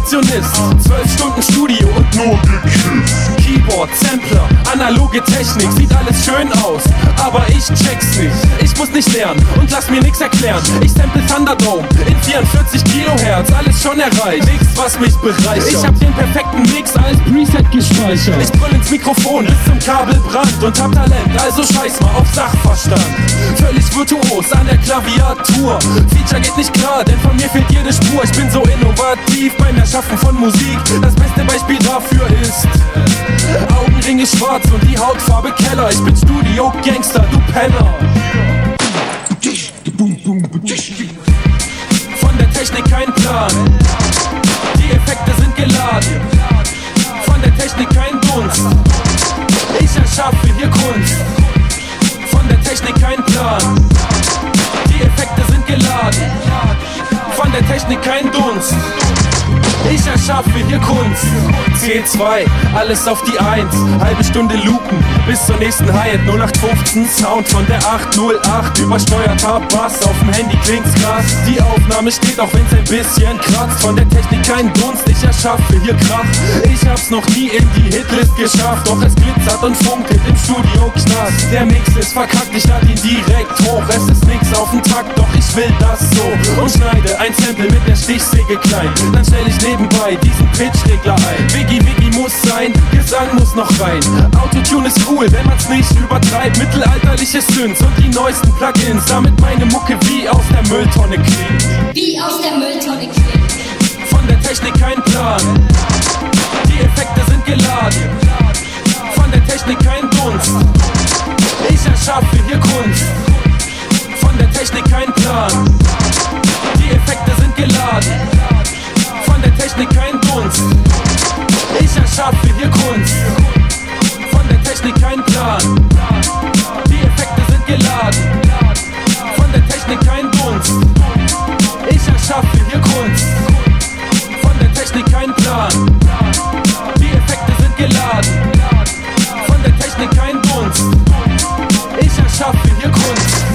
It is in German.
Perfektionist, 12 Stunden Studio und nur gekifft. Keyboard, Sampler, analoge Technik, sieht alles schön aus, aber ich check's nicht. Ich muss nicht lernen und lass mir nix erklären. Ich sample Thunderdome in 44 Kilohertz, alles schon erreicht, nix was mich bereichert. Ich hab den perfekten Mix als Preset gespeichert. Ich brüll ins Mikrofon bis zum Kabelbrand und hab Talent, also scheiß mal auf Sachverstand. Völlig virtuos an der Klaviatur, Feature geht nicht klar, denn von mir fehlt jede Spur. Ich bin so innovativ beim Erschaffen von Musik, das beste Beispiel dafür ist Augenringe schwarz und die Hautfarbe Keller. Ich bin Studio-Gangster, du Penner. Von der Technik kein Plan, die Effekte sind geladen. Von der Technik kein Dunst, ich erschaffe hier Kunst. Von der Technik kein Plan, die Effekte sind geladen. Von der Technik kein Dunst, ich erschaffe hier Kunst. C2, alles auf die 1, halbe Stunde Lupen bis zur nächsten Hi-Hat 0815. Sound von der 808, übersteuerter Bass, auf dem Handy klingt's krass. Die Aufnahme steht, auch wenn's ein bisschen kratzt. Von der Technik kein Dunst, ich erschaffe hier Krach. Ich hab's noch nie in die Hitlist geschafft, doch es glitzert und funkelt im Studio Knast. Der Mix ist verkackt, ich lade ihn direkt hoch. Es ist nix auf den Takt, doch ich will das so. Und schneide ein Sample mit der Stichsäge klein, dann stell ich nebenbei diesen Pitch-Regler ein. Wiggy muss sein, Gesang muss noch rein. Autotune ist cool, wenn man's nicht übertreibt. Mittelalterliche Synths und die neuesten Plugins, damit meine Mucke wie aus der Mülltonne klingt. Wie aus der Mülltonne klingt. Von der Technik kein Plan, die Effekte sind geladen. Von der Technik kein Dunst, ich erschaffe hier Kunst. Von der Technik kein Plan, die Effekte sind geladen. Von der Technik kein Dunst, ich erschaffe hier Kunst. Von der Technik kein Plan, die Effekte sind geladen. Von der Technik kein Dunst, ich erschaffe hier Kunst. Von der Technik kein Plan, die Effekte sind geladen. Von der Technik kein Dunst, ich erschaffe hier Kunst.